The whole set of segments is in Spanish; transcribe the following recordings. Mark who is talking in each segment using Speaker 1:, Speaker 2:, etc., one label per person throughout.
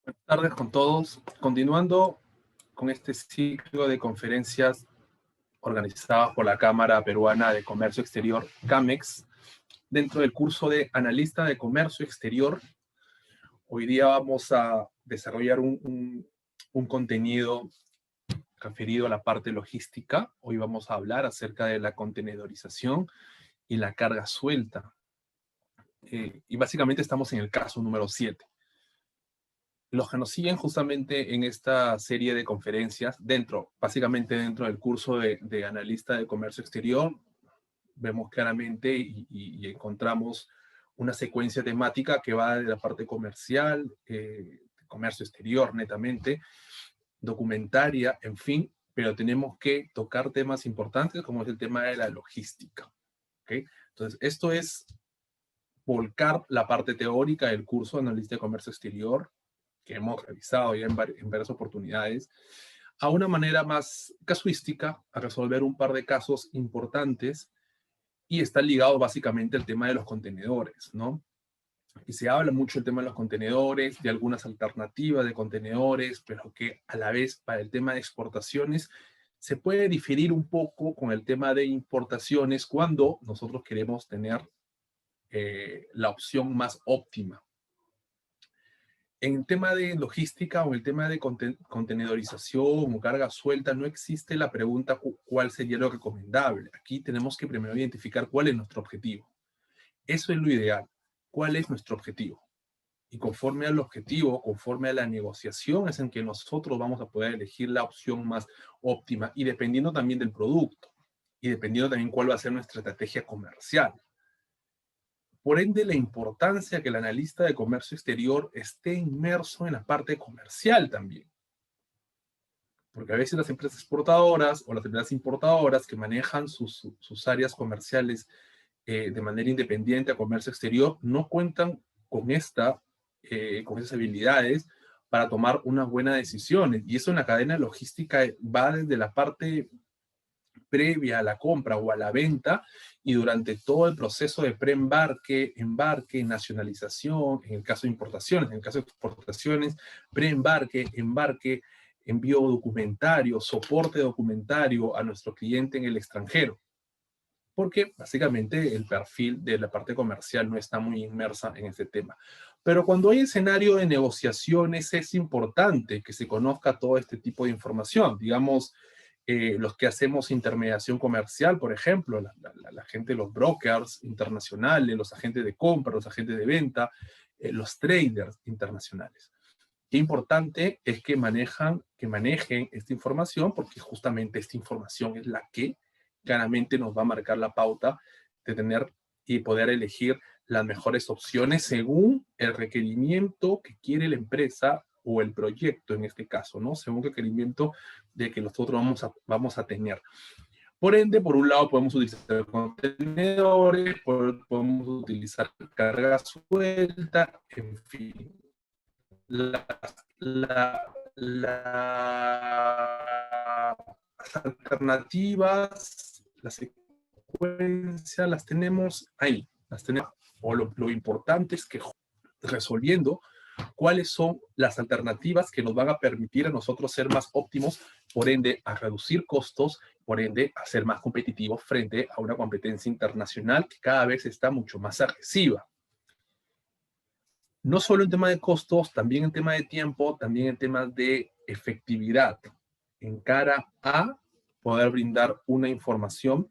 Speaker 1: Buenas tardes con todos. Continuando con este ciclo de conferencias organizadas por la Cámara Peruana de Comercio Exterior, CAMEX, dentro del curso de Analista de Comercio Exterior, hoy día vamos a desarrollar un contenido referido a la parte logística. Hoy vamos a hablar acerca de la contenedorización y la carga suelta. Y básicamente estamos en el caso número 7. Los que nos siguen justamente en esta serie de conferencias, básicamente dentro del curso de analista de comercio exterior, vemos claramente y encontramos una secuencia temática que va de la parte comercial, comercio exterior netamente, documentaria, en fin, pero tenemos que tocar temas importantes como es el tema de la logística. ¿Okay? Entonces, esto es volcar la parte teórica del curso de analista de comercio exterior, que hemos revisado ya en varias oportunidades, a una manera más casuística, a resolver un par de casos importantes, y está ligado básicamente al tema de los contenedores, ¿no? Y se habla mucho del tema de los contenedores, de algunas alternativas de contenedores, pero que a la vez para el tema de exportaciones se puede diferir un poco con el tema de importaciones cuando nosotros queremos tener la opción más óptima. En el tema de logística o en el tema de contenedorización o carga suelta, no existe la pregunta cuál sería lo recomendable. Aquí tenemos que primero identificar cuál es nuestro objetivo. Eso es lo ideal. ¿Cuál es nuestro objetivo? Y conforme al objetivo, conforme a la negociación, es en que nosotros vamos a poder elegir la opción más óptima y dependiendo también del producto y dependiendo también cuál va a ser nuestra estrategia comercial. Por ende, la importancia que el analista de comercio exterior esté inmerso en la parte comercial también. Porque a veces las empresas exportadoras o las empresas importadoras que manejan sus áreas comerciales de manera independiente a comercio exterior no cuentan con esas habilidades para tomar unas buenas decisiones. Y eso en la cadena logística va desde la parte previa a la compra o a la venta y durante todo el proceso de preembarque, embarque, nacionalización, en el caso de importaciones, en el caso de exportaciones, preembarque, embarque, envío documentario, soporte documentario a nuestro cliente en el extranjero. Porque básicamente el perfil de la parte comercial no está muy inmersa en este tema. Pero cuando hay escenario de negociaciones es importante que se conozca todo este tipo de información. Digamos, los que hacemos intermediación comercial, por ejemplo, la gente, los brokers internacionales, los agentes de compra, los agentes de venta, los traders internacionales. Qué importante es que manejen esta información porque justamente esta información es la que claramente nos va a marcar la pauta de tener y poder elegir las mejores opciones según el requerimiento que quiere la empresa o el proyecto en este caso, ¿no? Según el requerimiento de que nosotros vamos a tener. Por ende, por un lado podemos utilizar contenedores, podemos utilizar carga suelta, en fin. Las alternativas, la secuencia, las tenemos ahí, las tenemos. O lo importante es que resolviendo cuáles son las alternativas que nos van a permitir a nosotros ser más óptimos, por ende a reducir costos, por ende a ser más competitivos frente a una competencia internacional que cada vez está mucho más agresiva. No solo en tema de costos, también en tema de tiempo, también en temas de efectividad, en cara a poder brindar una información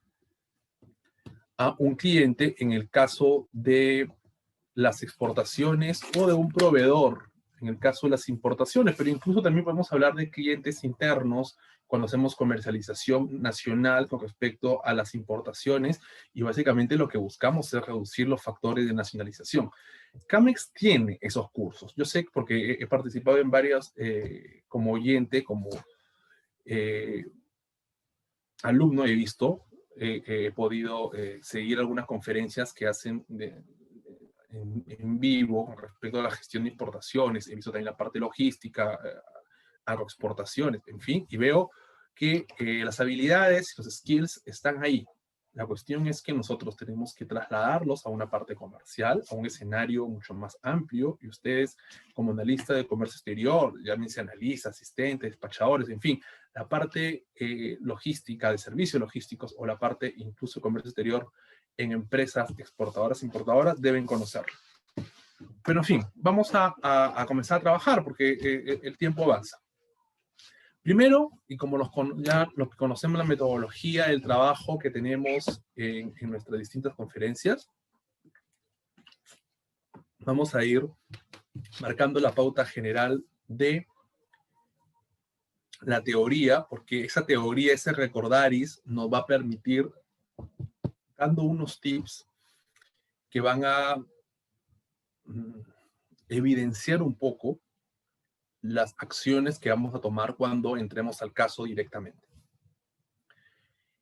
Speaker 1: a un cliente en el caso de las exportaciones o de un proveedor en el caso de las importaciones, pero incluso también podemos hablar de clientes internos cuando hacemos comercialización nacional con respecto a las importaciones y básicamente lo que buscamos es reducir los factores de nacionalización. CAMEX tiene esos cursos. Yo sé porque he participado en varias como oyente, como alumno he visto, he podido seguir algunas conferencias que hacen en vivo con respecto a la gestión de importaciones. He visto también la parte logística, agroexportaciones, en fin, y veo que las habilidades, los skills están ahí. La cuestión es que nosotros tenemos que trasladarlos a una parte comercial, a un escenario mucho más amplio, y ustedes, como analista de comercio exterior, llámense analistas, asistentes, despachadores, en fin, la parte logística, de servicios logísticos, o la parte incluso de comercio exterior en empresas exportadoras, importadoras, deben conocerlo. Pero en fin, vamos a comenzar a trabajar porque el tiempo avanza. Primero, y como ya los que conocemos la metodología del trabajo que tenemos en nuestras distintas conferencias, vamos a ir marcando la pauta general de la teoría, porque esa teoría, ese recordaris, nos va a permitir, dando unos tips que van a evidenciar un poco las acciones que vamos a tomar cuando entremos al caso directamente.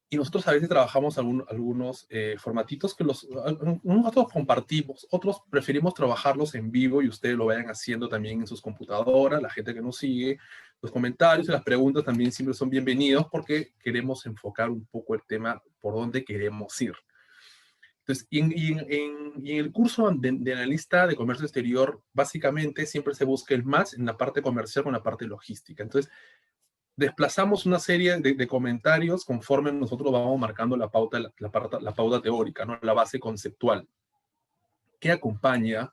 Speaker 1: Y nosotros a veces trabajamos algunos formatitos que nosotros compartimos, otros preferimos trabajarlos en vivo y ustedes lo vayan haciendo también en sus computadoras, la gente que nos sigue, los comentarios y las preguntas también siempre son bienvenidos porque queremos enfocar un poco el tema por donde queremos ir. Entonces, y en el curso de analista de comercio exterior, básicamente siempre se busca el match en la parte comercial con la parte logística. Entonces, desplazamos una serie de comentarios conforme nosotros vamos marcando la pauta, la pauta teórica, ¿no? La base conceptual, que acompaña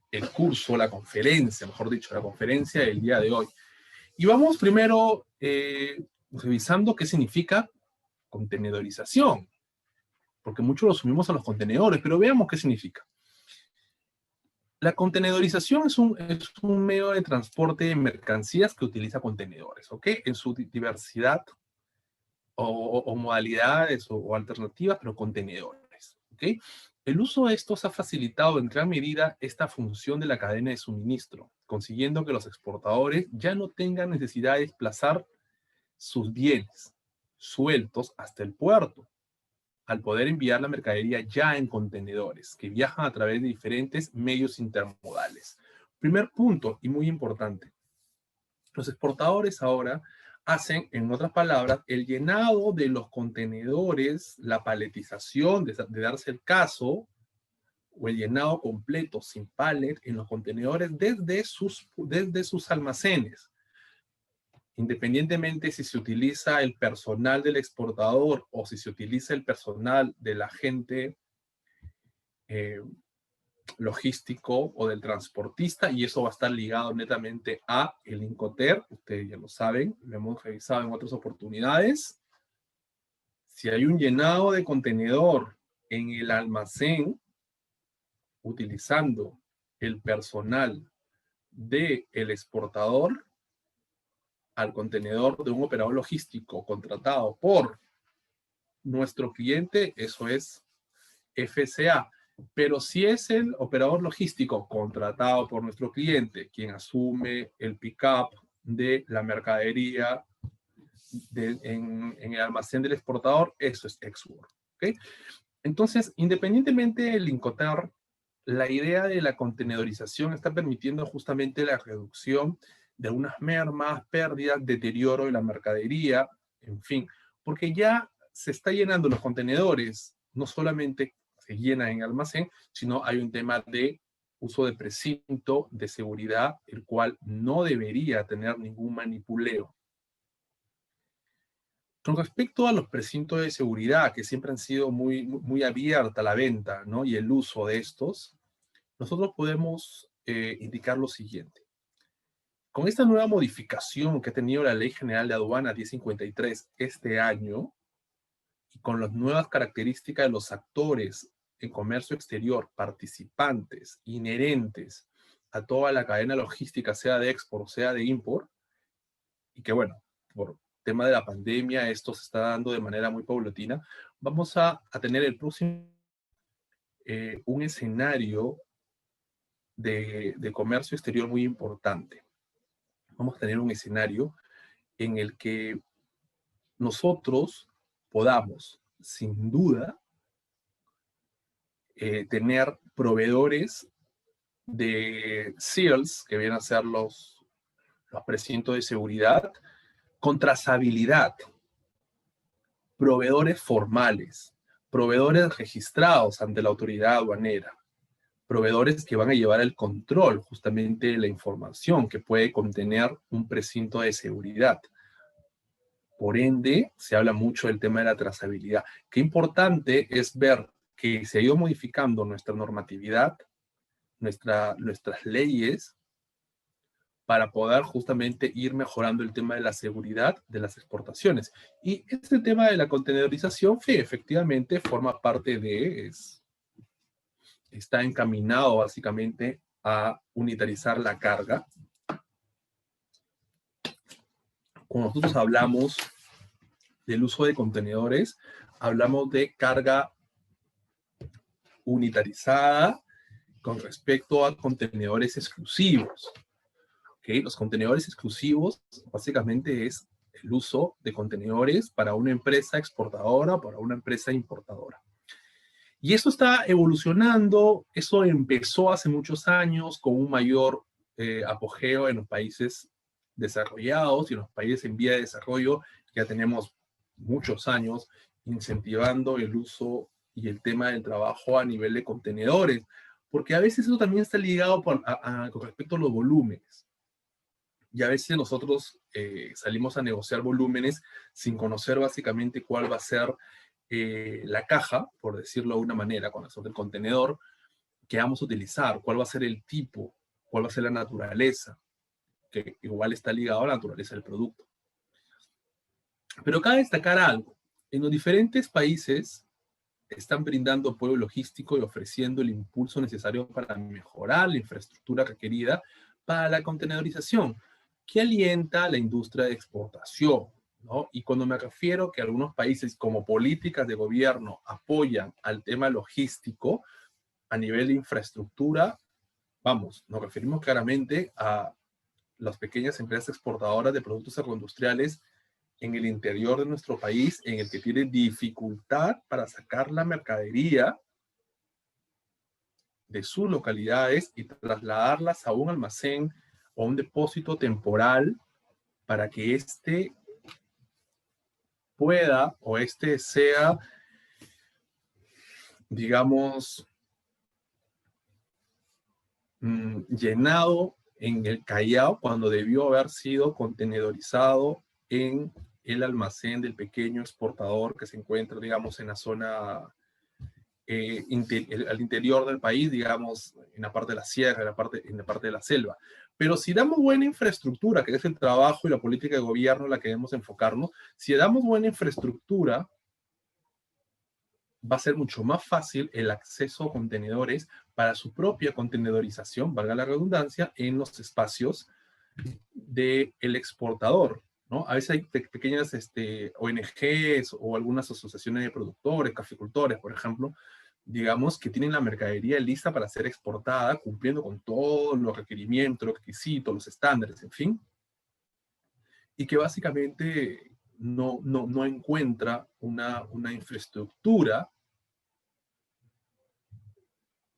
Speaker 1: el curso, la conferencia, mejor dicho, la conferencia del día de hoy. Y vamos primero revisando qué significa contenedorización, porque muchos lo sumimos a los contenedores, pero veamos qué significa. La contenedorización es un medio de transporte de mercancías que utiliza contenedores, ¿ok? En su diversidad o modalidades o alternativas, pero contenedores, ¿ok? El uso de estos ha facilitado en gran medida esta función de la cadena de suministro, consiguiendo que los exportadores ya no tengan necesidad de desplazar sus bienes sueltos hasta el puerto, al poder enviar la mercadería ya en contenedores que viajan a través de diferentes medios intermodales. Primer punto, y muy importante, los exportadores ahora hacen, en otras palabras, el llenado de los contenedores, la paletización, de darse el caso, o el llenado completo sin palet en los contenedores desde sus almacenes. Independientemente si se utiliza el personal del exportador o si se utiliza el personal del agente logístico o del transportista, y eso va a estar ligado netamente a el Incoterm, ustedes ya lo saben, lo hemos revisado en otras oportunidades. Si hay un llenado de contenedor en el almacén utilizando el personal del exportador, al contenedor de un operador logístico contratado por nuestro cliente, eso es FCA. Pero si es el operador logístico contratado por nuestro cliente quien asume el pick-up de la mercadería en el almacén del exportador, eso es Ex-Work, ¿okay? Entonces, independientemente del Incoterm, la idea de la contenedorización está permitiendo justamente la reducción de unas mermas, pérdidas, deterioro de la mercadería, en fin, porque ya se está llenando los contenedores, no solamente se llena en almacén, sino hay un tema de uso de precinto de seguridad, el cual no debería tener ningún manipuleo. Con respecto a los precintos de seguridad, que siempre han sido muy abierta la venta, ¿no? Y el uso de estos, nosotros podemos indicar lo siguiente. Con esta nueva modificación que ha tenido la Ley General de Aduana 1053 este año, y con las nuevas características de los actores en comercio exterior, participantes, inherentes a toda la cadena logística, sea de export, sea de import, y que bueno, por tema de la pandemia, esto se está dando de manera muy paulatina, vamos a tener el próximo un escenario de comercio exterior muy importante. Vamos a tener un escenario en el que nosotros podamos, sin duda, tener proveedores de SEALs, que vienen a ser los precintos de seguridad, con trazabilidad, proveedores formales, proveedores registrados ante la autoridad aduanera, proveedores que van a llevar el control justamente de la información que puede contener un precinto de seguridad. Por ende, se habla mucho del tema de la trazabilidad. Qué importante es ver que se ha ido modificando nuestra normatividad, nuestras leyes, para poder justamente ir mejorando el tema de la seguridad de las exportaciones. Y este tema de la contenedorización, efectivamente, forma parte está encaminado básicamente a unitarizar la carga. Cuando nosotros hablamos del uso de contenedores, hablamos de carga unitarizada con respecto a contenedores exclusivos. ¿Okay? Los contenedores exclusivos básicamente es el uso de contenedores para una empresa exportadora, para una empresa importadora. Y eso está evolucionando, eso empezó hace muchos años con un mayor apogeo en los países desarrollados y en los países en vía de desarrollo. Ya tenemos muchos años incentivando el uso y el tema del trabajo a nivel de contenedores, porque a veces eso también está ligado con respecto a los volúmenes. Y a veces nosotros salimos a negociar volúmenes sin conocer básicamente cuál va a ser la caja, por decirlo de una manera, con razón del contenedor que vamos a utilizar, cuál va a ser el tipo, cuál va a ser la naturaleza, que igual está ligado a la naturaleza del producto. Pero cabe destacar algo. En los diferentes países están brindando apoyo logístico y ofreciendo el impulso necesario para mejorar la infraestructura requerida para la contenedorización, que alienta la industria de exportación, ¿no? Y cuando me refiero que algunos países como políticas de gobierno apoyan al tema logístico a nivel de infraestructura, vamos, nos referimos claramente a las pequeñas empresas exportadoras de productos agroindustriales en el interior de nuestro país, en el que tiene dificultad para sacar la mercadería de sus localidades y trasladarlas a un almacén o un depósito temporal para que éste pueda o éste sea, digamos, llenado en el Callao cuando debió haber sido contenedorizado en el almacén del pequeño exportador que se encuentra, digamos, en la zona, al interior del país, digamos, en la parte de la sierra, en la parte de la selva. Pero si damos buena infraestructura, que es el trabajo y la política de gobierno en la que debemos enfocarnos, si damos buena infraestructura, va a ser mucho más fácil el acceso a contenedores para su propia contenedorización, valga la redundancia, en los espacios del exportador, ¿no? A veces hay pequeñas ONGs o algunas asociaciones de productores, caficultores, por ejemplo, digamos, que tienen la mercadería lista para ser exportada, cumpliendo con todos los requerimientos, los requisitos, los estándares, en fin, y que básicamente no encuentra una infraestructura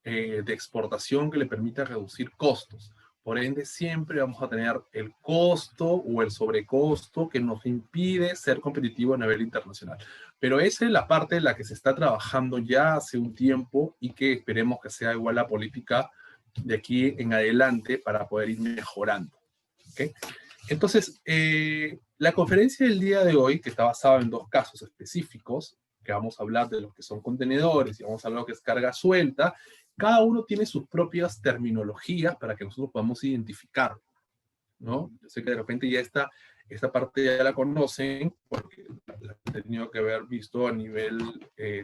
Speaker 1: de exportación que le permita reducir costos. Por ende, siempre vamos a tener el costo o el sobrecosto que nos impide ser competitivo a nivel internacional. Pero esa es la parte en la que se está trabajando ya hace un tiempo y que esperemos que sea igual la política de aquí en adelante para poder ir mejorando. ¿Okay? Entonces, la conferencia del día de hoy, que está basada en dos casos específicos, que vamos a hablar de lo que son contenedores y vamos a hablar de lo que es carga suelta, cada uno tiene sus propias terminologías para que nosotros podamos identificarlo, ¿no? Yo sé que de repente ya esta parte ya la conocen, porque la he tenido que haber visto a nivel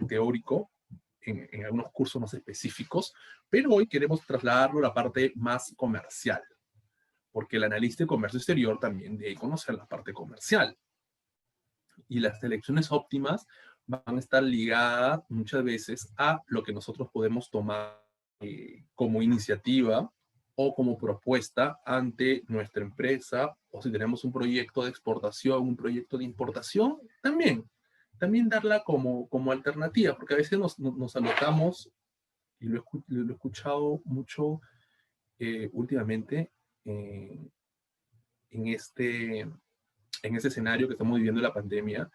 Speaker 1: teórico en algunos cursos más específicos, pero hoy queremos trasladarlo a la parte más comercial, porque el analista de comercio exterior también debe conocer la parte comercial. Y las selecciones óptimas van a estar ligadas muchas veces a lo que nosotros podemos tomar como iniciativa o como propuesta ante nuestra empresa, o si tenemos un proyecto de exportación, un proyecto de importación, también darla como alternativa, porque a veces nos alocamos, y lo he escuchado mucho últimamente, en este escenario que estamos viviendo la pandemia,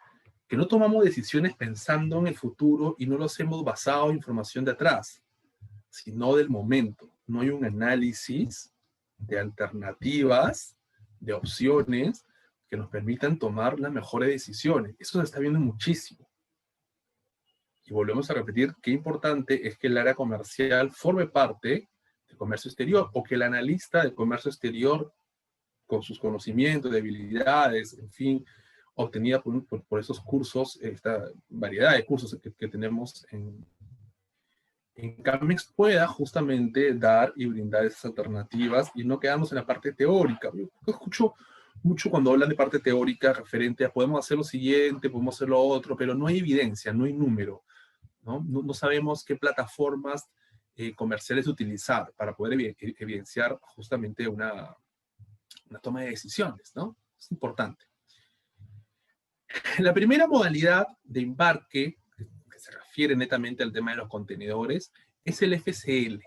Speaker 1: que no tomamos decisiones pensando en el futuro y no los hemos basado en información de atrás, sino del momento. No hay un análisis de alternativas, de opciones que nos permitan tomar las mejores decisiones. Eso se está viendo muchísimo. Y volvemos a repetir qué importante es que el área comercial forme parte del comercio exterior, o que el analista del comercio exterior, con sus conocimientos, habilidades, en fin, obtenida por esos cursos, esta variedad de cursos que tenemos en Camex, pueda justamente dar y brindar esas alternativas y no quedarnos en la parte teórica. Yo escucho mucho cuando hablan de parte teórica referente a podemos hacer lo siguiente, podemos hacer lo otro, pero no hay evidencia, no hay número, ¿no? No sabemos qué plataformas comerciales utilizar para poder evidenciar justamente una toma de decisiones, ¿no? Es importante. La primera modalidad de embarque, que se refiere netamente al tema de los contenedores, es el FCL,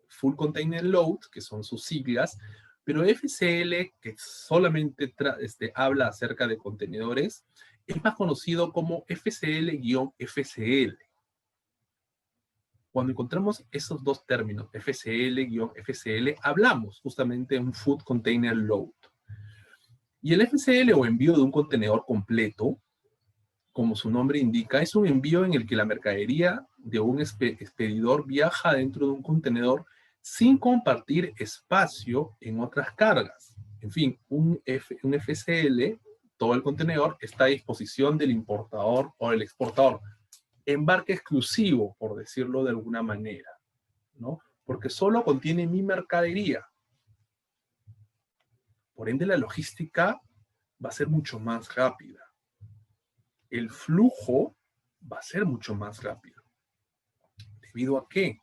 Speaker 1: Full Container Load, que son sus siglas, pero FCL, que solamente habla acerca de contenedores, es más conocido como FCL-FCL. Cuando encontramos esos dos términos, FCL-FCL, hablamos justamente de un Full Container Load. Y el FCL, o envío de un contenedor completo, como su nombre indica, es un envío en el que la mercadería de un expedidor viaja dentro de un contenedor sin compartir espacio en otras cargas. En fin, un FCL, todo el contenedor, está a disposición del importador o del exportador. Embarque exclusivo, por decirlo de alguna manera, ¿no? Porque solo contiene mi mercadería. Por ende, la logística va a ser mucho más rápida. El flujo va a ser mucho más rápido. ¿Debido a qué?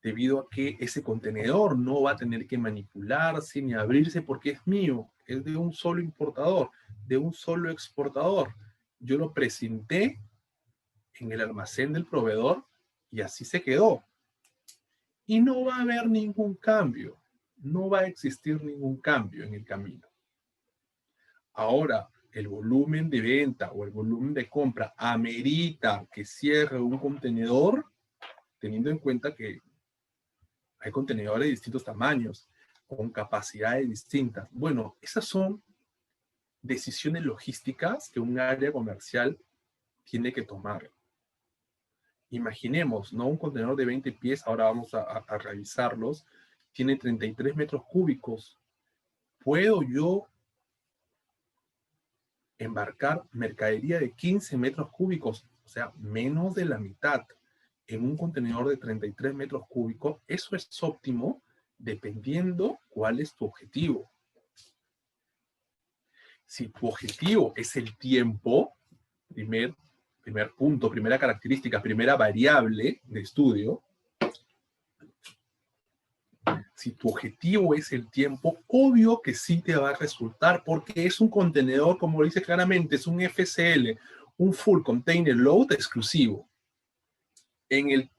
Speaker 1: Debido a que ese contenedor no va a tener que manipularse ni abrirse porque es mío, es de un solo importador, de un solo exportador. Yo lo presenté en el almacén del proveedor y así se quedó. Y no va a haber ningún cambio, no va a existir ningún cambio en el camino. Ahora, el volumen de venta o el volumen de compra amerita que cierre un contenedor, teniendo en cuenta que hay contenedores de distintos tamaños, con capacidades distintas. Bueno, esas son decisiones logísticas que un área comercial tiene que tomar. Imaginemos, ¿no? Un contenedor de 20 pies, ahora vamos a revisarlos, tiene 33 metros cúbicos. ¿Puedo yo embarcar mercadería de 15 metros cúbicos, o sea, menos de la mitad, en un contenedor de 33 metros cúbicos? Eso es óptimo dependiendo cuál es tu objetivo. Si tu objetivo es el tiempo, primer punto, primera característica, primera variable de estudio, si tu objetivo es el tiempo, obvio que sí te va a resultar, porque es un contenedor, como lo dice claramente, es un FCL, un Full Container Load exclusivo. En el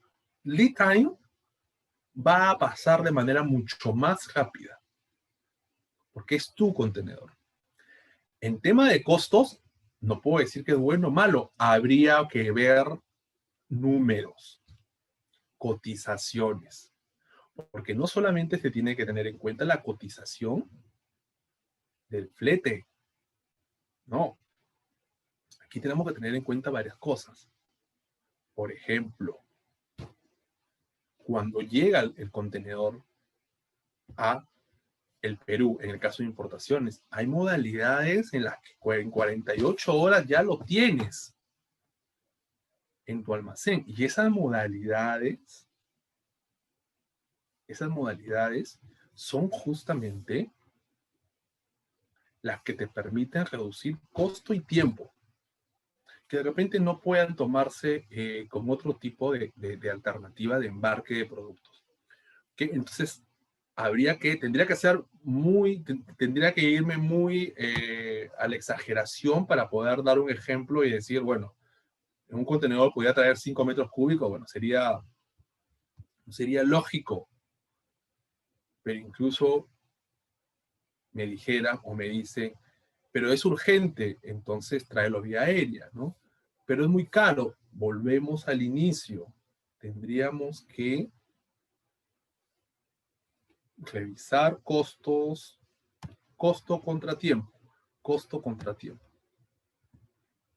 Speaker 1: lead time va a pasar de manera mucho más rápida, porque es tu contenedor. En tema de costos, no puedo decir que es bueno o malo, habría que ver números, cotizaciones, porque no solamente se tiene que tener en cuenta la cotización del flete, no. Aquí tenemos que tener en cuenta varias cosas. Por ejemplo, cuando llega el contenedor a el Perú, en el caso de importaciones, hay modalidades en las que en 48 horas ya lo tienes en tu almacén. Y esas modalidades son justamente las que te permiten reducir costo y tiempo, que de repente no puedan tomarse con otro tipo de alternativa de embarque de productos. ¿Okay? Entonces, tendría que irme muy a la exageración para poder dar un ejemplo y decir, bueno, en un contenedor podría traer 5 metros cúbicos, bueno, sería lógico, pero incluso me dijeran o me dicen, pero es urgente, entonces tráelo vía aérea, ¿no? Pero es muy caro. Volvemos al inicio. Tendríamos que revisar costos, costo contra tiempo, costo contra tiempo.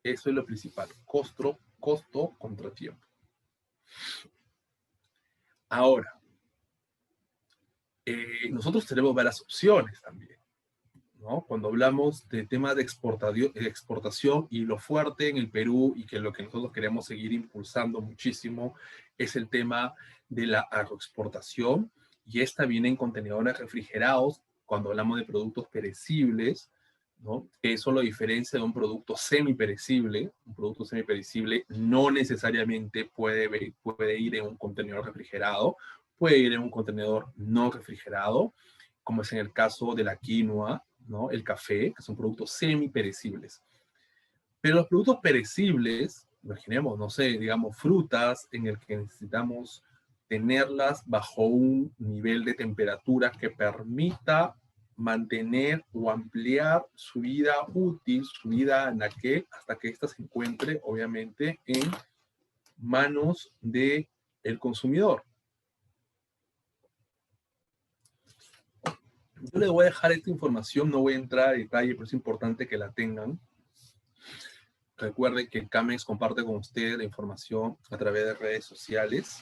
Speaker 1: Eso es lo principal, costo contra tiempo. Ahora, nosotros tenemos varias opciones también, ¿no? Cuando hablamos de temas de exportación y lo fuerte en el Perú y que lo que nosotros queremos seguir impulsando muchísimo es el tema de la agroexportación, y esta viene en contenedores refrigerados cuando hablamos de productos perecibles, ¿no? Eso lo diferencia de un producto semiperecible. Un producto semiperecible no necesariamente puede ir en un contenedor refrigerado, puede ir en un contenedor no refrigerado, como es en el caso de la quinoa, ¿no? El café, que son productos semiperecibles. Pero los productos perecibles, imaginemos, no sé, digamos, frutas en el que necesitamos tenerlas bajo un nivel de temperatura que permita mantener o ampliar su vida útil, su vida anaquel, hasta que ésta se encuentre, obviamente, en manos del consumidor. Yo les voy a dejar esta información, no voy a entrar a detalle, pero es importante que la tengan. Recuerden que Camex comparte con ustedes la información a través de redes sociales.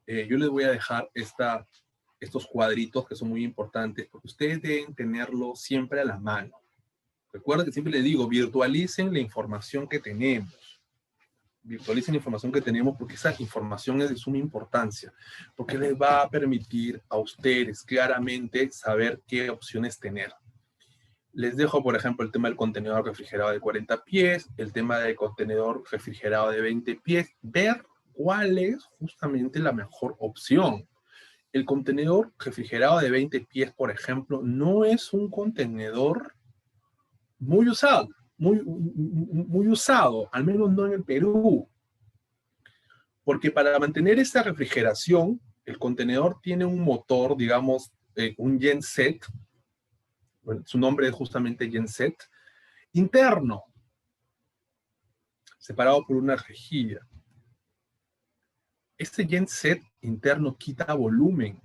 Speaker 1: Yo les voy a dejar estos cuadritos que son muy importantes porque ustedes deben tenerlo siempre a la mano. Recuerden que siempre les digo, virtualicen la información que tenemos. Virtualicen la información que tenemos porque esa información es de suma importancia, porque les va a permitir a ustedes claramente saber qué opciones tener. Les dejo, por ejemplo, el tema del contenedor refrigerado de 40 pies, el tema del contenedor refrigerado de 20 pies, ver cuál es justamente la mejor opción. El contenedor refrigerado de 20 pies, por ejemplo, no es un contenedor muy usado, muy usado, al menos no en el Perú. Porque para mantener esta refrigeración, el contenedor tiene un motor, digamos, un genset, bueno, su nombre es justamente genset, interno, separado por una rejilla. Este genset interno quita volumen.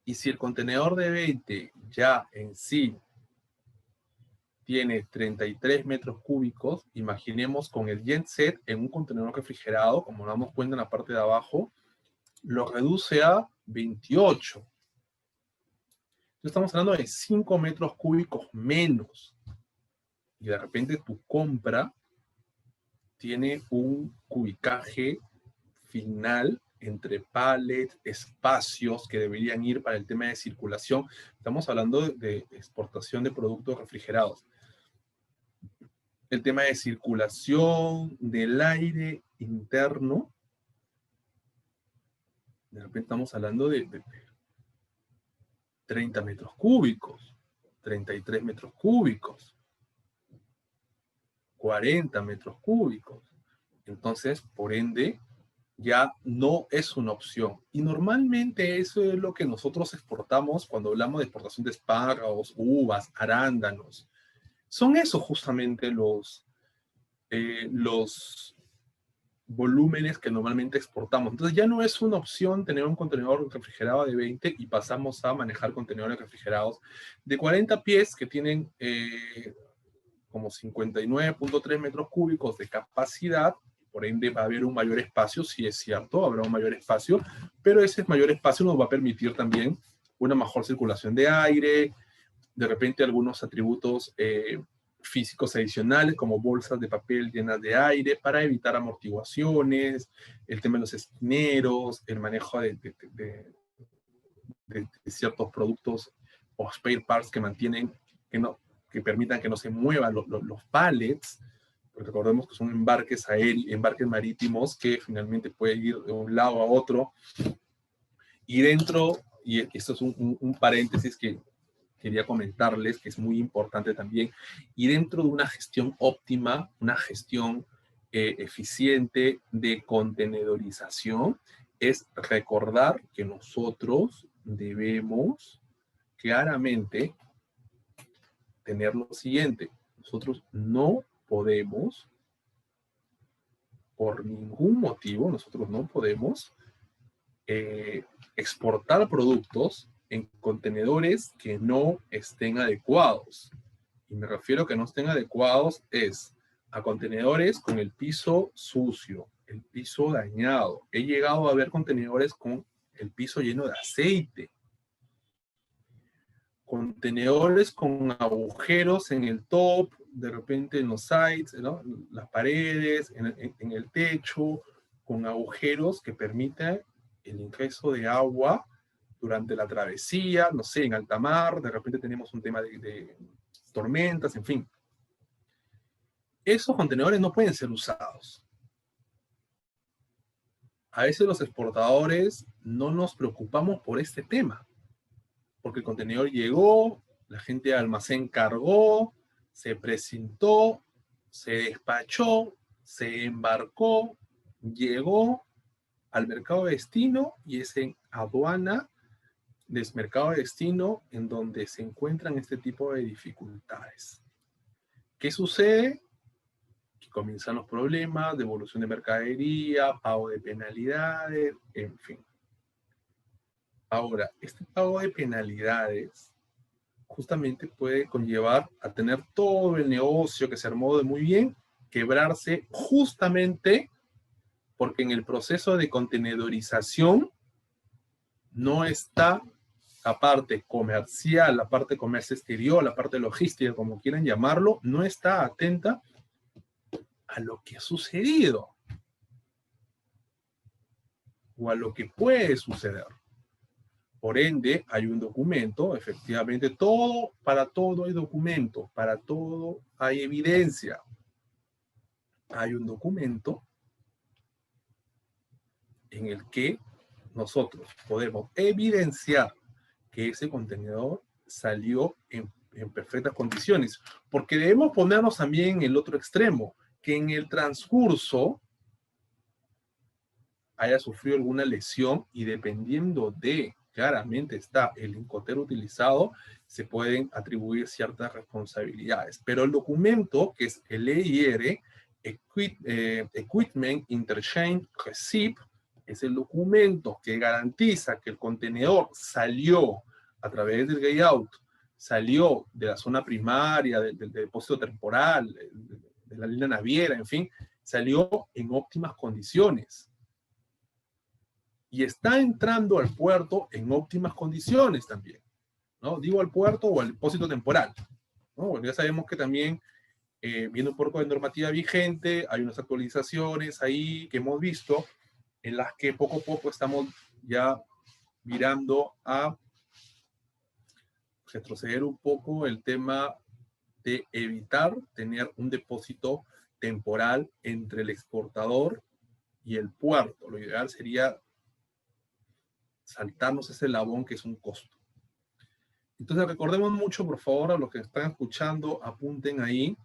Speaker 1: Y si el contenedor de 20 ya en sí tiene 33 metros cúbicos, imaginemos con el genset en un contenedor refrigerado, como nos damos cuenta en la parte de abajo, lo reduce a 28. Estamos hablando de 5 metros cúbicos menos. Y de repente tu compra tiene un cubicaje final entre pallets, espacios que deberían ir para el tema de circulación. Estamos hablando de exportación de productos refrigerados. El tema de circulación del aire interno, de repente estamos hablando de 30 metros cúbicos, 33 metros cúbicos, 40 metros cúbicos. Entonces, por ende, ya no es una opción. Y normalmente eso es lo que nosotros exportamos cuando hablamos de exportación de espárragos, uvas, arándanos. Son esos justamente los volúmenes que normalmente exportamos. Entonces ya no es una opción tener un contenedor refrigerado de 20 y pasamos a manejar contenedores refrigerados de 40 pies que tienen como 59.3 metros cúbicos de capacidad. Por ende va a haber un mayor espacio, sí es cierto, habrá un mayor espacio, pero ese mayor espacio nos va a permitir también una mejor circulación de aire, de repente algunos atributos físicos adicionales como bolsas de papel llenas de aire para evitar amortiguaciones, el tema de los esquineros, el manejo de ciertos productos o spare parts que mantienen, que permitan que no se muevan los pallets, porque recordemos que son embarques embarques marítimos que finalmente pueden ir de un lado a otro. Y dentro, y esto es un paréntesis que quería comentarles, que es muy importante también, y dentro de una gestión óptima, una gestión eficiente de contenedorización, es recordar que nosotros debemos claramente tener lo siguiente. Nosotros no podemos, por ningún motivo, nosotros no podemos exportar productos en contenedores que no estén adecuados. Y me refiero a que no estén adecuados es a contenedores con el piso sucio, el piso dañado. He llegado a ver contenedores con el piso lleno de aceite, contenedores con agujeros en el top, de repente en los sides, ¿no? Las paredes, en el techo, con agujeros que permitan el ingreso de agua durante la travesía, no sé, en alta mar, de repente tenemos un tema de tormentas, en fin. Esos contenedores no pueden ser usados. A veces los exportadores no nos preocupamos por este tema, porque el contenedor llegó, la gente de almacén cargó, se precintó, se despachó, se embarcó, llegó al mercado de destino y es en aduana del mercado de destino en donde se encuentran este tipo de dificultades. ¿Qué sucede? Que comienzan los problemas, devolución de mercadería, pago de penalidades, en fin. Ahora, este pago de penalidades justamente puede conllevar a tener todo el negocio que se armó de muy bien, quebrarse justamente porque en el proceso de contenedorización no está la parte comercial, la parte de comercio exterior, la parte logística, como quieran llamarlo, no está atenta a lo que ha sucedido o a lo que puede suceder. Por ende, hay un documento, efectivamente, para todo hay documento, para todo hay evidencia. Hay un documento en el que nosotros podemos evidenciar que ese contenedor salió en perfectas condiciones, porque debemos ponernos también en el otro extremo, que en el transcurso haya sufrido alguna lesión y dependiendo de, claramente está el Incoterm utilizado, se pueden atribuir ciertas responsabilidades. Pero el documento, que es el EIR, Equipment Interchange Receipt, es el documento que garantiza que el contenedor salió a través del layout, salió de la zona primaria, del depósito temporal, de la línea naviera, en fin, salió en óptimas condiciones. Y está entrando al puerto en óptimas condiciones también, ¿no? Digo al puerto o al depósito temporal, ¿no? Bueno, ya sabemos que también, viendo un poco de normativa vigente, hay unas actualizaciones ahí que hemos visto, en las que poco a poco estamos ya mirando a retroceder un poco el tema de evitar tener un depósito temporal entre el exportador y el puerto. Lo ideal sería saltarnos ese labón que es un costo. Entonces recordemos mucho, por favor, a los que están escuchando, apunten ahí,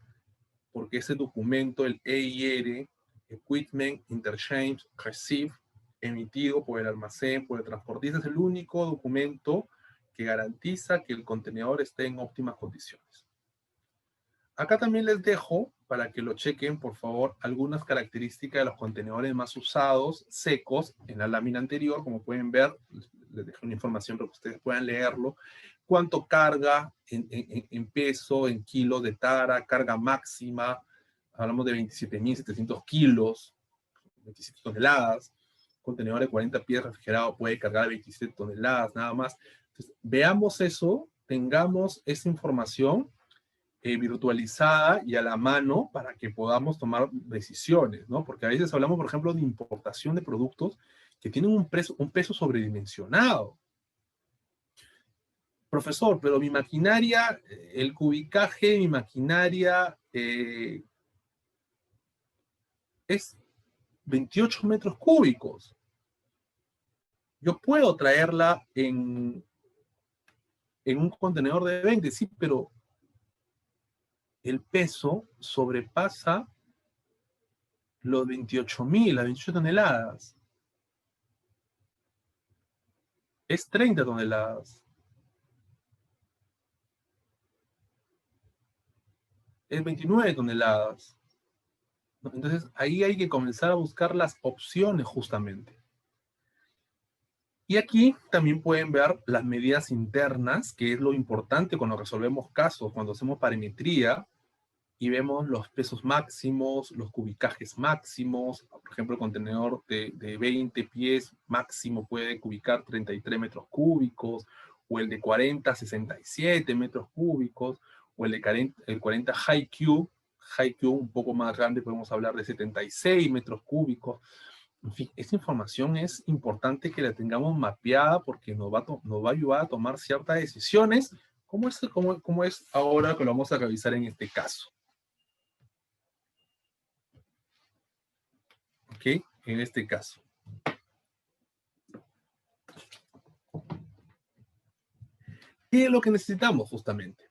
Speaker 1: porque ese documento, el EIR, Equipment Interchange Receipt, emitido por el almacén, por el transportista, es el único documento que garantiza que el contenedor esté en óptimas condiciones. Acá también les dejo, para que lo chequen, por favor, algunas características de los contenedores más usados, secos, en la lámina anterior. Como pueden ver, les dejo una información para que ustedes puedan leerlo. Cuánto carga en peso, en kilos de tara, carga máxima, hablamos de 27.700 kilos, 27 toneladas. Contenedor de 40 pies refrigerado puede cargar 27 toneladas, nada más. Entonces, veamos eso, tengamos esa información virtualizada y a la mano para que podamos tomar decisiones, ¿no? Porque a veces hablamos, por ejemplo, de importación de productos que tienen un peso sobredimensionado. Profesor, pero mi maquinaria, el cubicaje de mi maquinaria es 28 metros cúbicos. Yo puedo traerla en un contenedor de 20, sí, pero el peso sobrepasa los 28.000, las 28 toneladas. Es 30 toneladas. es 29 toneladas. ¿No? Entonces, ahí hay que comenzar a buscar las opciones justamente. Y aquí también pueden ver las medidas internas, que es lo importante cuando resolvemos casos, cuando hacemos parametría, y vemos los pesos máximos, los cubicajes máximos. Por ejemplo, el contenedor de 20 pies máximo puede cubicar 33 metros cúbicos, o el de 40, 67 metros cúbicos, o el 40 high Q un poco más grande, podemos hablar de 76 metros cúbicos. En fin, esta información es importante que la tengamos mapeada porque nos va a ayudar a tomar ciertas decisiones, como es ahora que lo vamos a revisar en este caso. ¿Ok? En este caso. ¿Qué es lo que necesitamos justamente?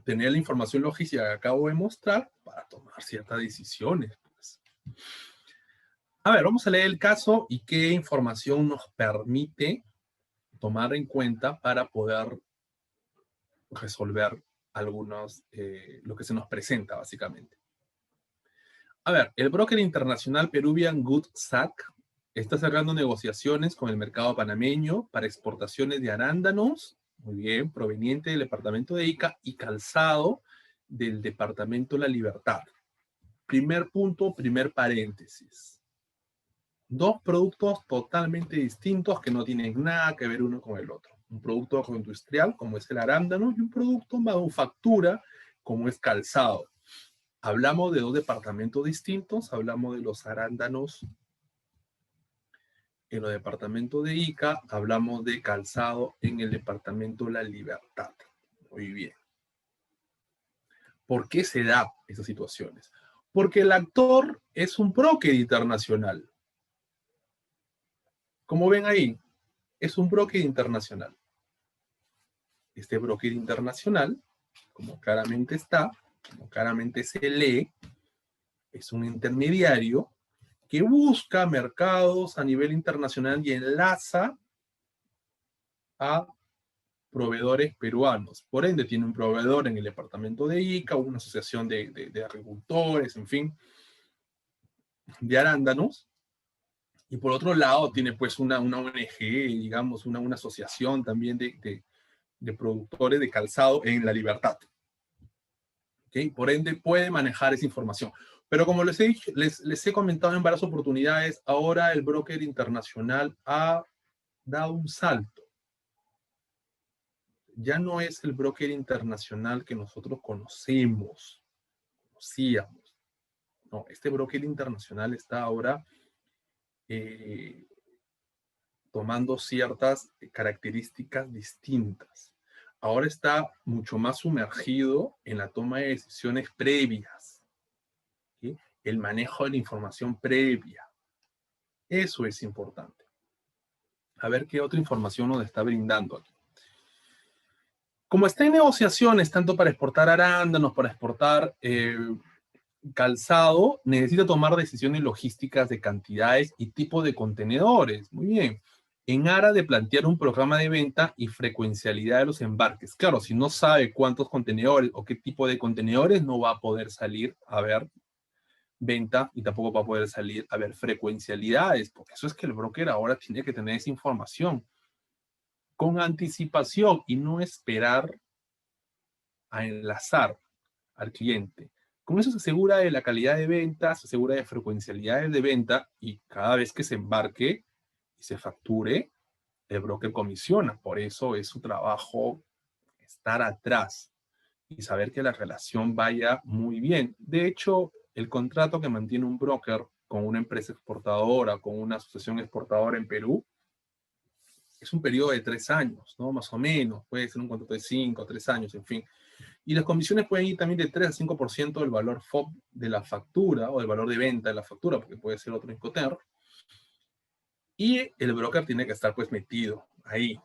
Speaker 1: Tener la información logística que acabo de mostrar para tomar ciertas decisiones. Pues. A ver, vamos a leer el caso y qué información nos permite tomar en cuenta para poder resolver algunos, lo que se nos presenta básicamente. A ver, el broker internacional Peruvian Goods SAC está cerrando negociaciones con el mercado panameño para exportaciones de arándanos, muy bien, proveniente del departamento de Ica, y calzado del departamento La Libertad. Primer punto, primer paréntesis. Dos productos totalmente distintos que no tienen nada que ver uno con el otro. Un producto agroindustrial, como es el arándano, y un producto manufactura, como es calzado. Hablamos de dos departamentos distintos, hablamos de los arándanos en el departamento de Ica, hablamos de calzado en el departamento La Libertad. Muy bien. ¿Por qué se da esas situaciones? Porque el actor es un broker internacional. Como ven ahí, es un broker internacional. Este broker internacional, como claramente está, como claramente se lee, es un intermediario que busca mercados a nivel internacional y enlaza a proveedores peruanos. Por ende, tiene un proveedor en el departamento de Ica, una asociación de agricultores, en fin, de arándanos. Y por otro lado, tiene pues una ONG, digamos, una asociación también de productores de calzado en La Libertad. ¿Okay? Por ende, puede manejar esa información. Pero como les he comentado en varias oportunidades, ahora el broker internacional ha dado un salto. Ya no es el broker internacional que nosotros conocíamos. No, este broker internacional está ahora tomando ciertas características distintas. Ahora está mucho más sumergido en la toma de decisiones previas, ¿sí? El manejo de la información previa. Eso es importante. A ver qué otra información nos está brindando aquí. Como está en negociaciones, tanto para exportar arándanos, para exportar calzado, necesita tomar decisiones logísticas de cantidades y tipo de contenedores. Muy bien. En aras de plantear un programa de venta y frecuencialidad de los embarques. Claro, si no sabe cuántos contenedores o qué tipo de contenedores, no va a poder salir a ver venta y tampoco va a poder salir a ver frecuencialidades. Por eso es que el broker ahora tiene que tener esa información con anticipación y no esperar a enlazar al cliente. Con eso se asegura de la calidad de venta, se asegura de frecuencialidades de venta y cada vez que se embarque y se facture, el broker comisiona. Por eso es su trabajo estar atrás y saber que la relación vaya muy bien. De hecho, el contrato que mantiene un broker con una empresa exportadora, con una asociación exportadora en Perú, es un periodo de 3 años, ¿no? Más o menos. Puede ser un contrato de 5, 3 años, en fin. Y las comisiones pueden ir también de 3 a 5% del valor FOB de la factura o del valor de venta de la factura, porque puede ser otro Incoterm. Y el broker tiene que estar pues metido ahí,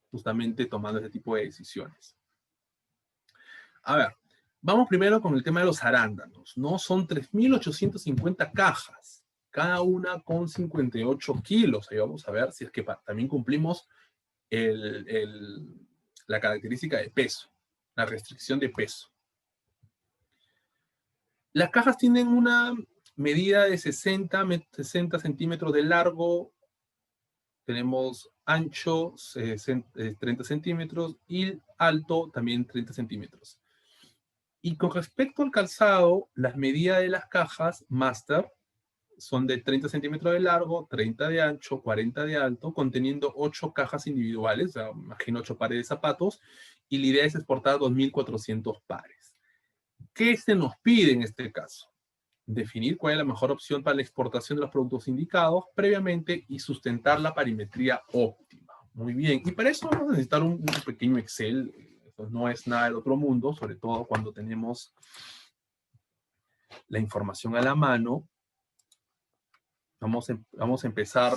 Speaker 1: justamente tomando ese tipo de decisiones. A ver, vamos primero con el tema de los arándanos, ¿no? Son 3.850 cajas, cada una con 58 kilos. Ahí vamos a ver si es que también cumplimos la característica de peso, la restricción de peso. Las cajas tienen una medida de 60 centímetros de largo, tenemos ancho 30 centímetros y alto también 30 centímetros. Y con respecto al calzado, las medidas de las cajas Master son de 30 centímetros de largo, 30 de ancho, 40 de alto, conteniendo 8 cajas individuales, o sea, imagino 8 pares de zapatos, y la idea es exportar 2.400 pares. ¿Qué se nos pide en este caso? Definir cuál es la mejor opción para la exportación de los productos indicados previamente y sustentar la parimetría óptima. Muy bien, y para eso vamos a necesitar un pequeño Excel. Pues no es nada del otro mundo, sobre todo cuando tenemos la información a la mano. Vamos a empezar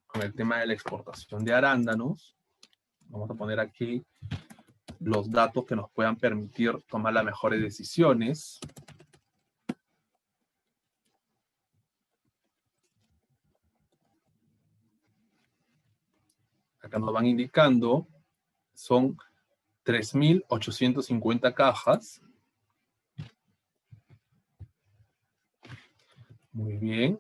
Speaker 1: con el tema de la exportación de arándanos. Vamos a poner aquí los datos que nos puedan permitir tomar las mejores decisiones. Acá nos van indicando, son 3.850 cajas. Muy bien.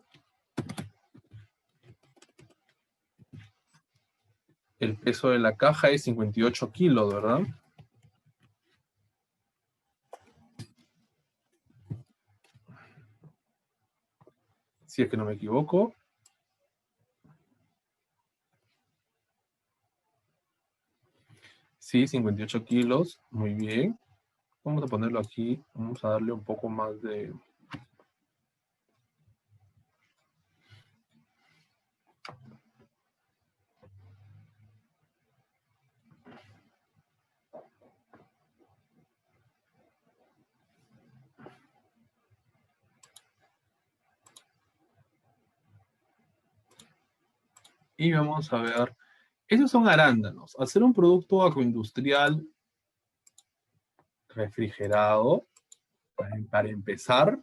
Speaker 1: El peso de la caja es 58 kilos, ¿verdad? Si es que no me equivoco. Sí, 58 kilos. Muy bien. Vamos a ponerlo aquí. Vamos a darle un poco más de... Y vamos a ver. Esos son arándanos. Al ser un producto agroindustrial refrigerado, para empezar,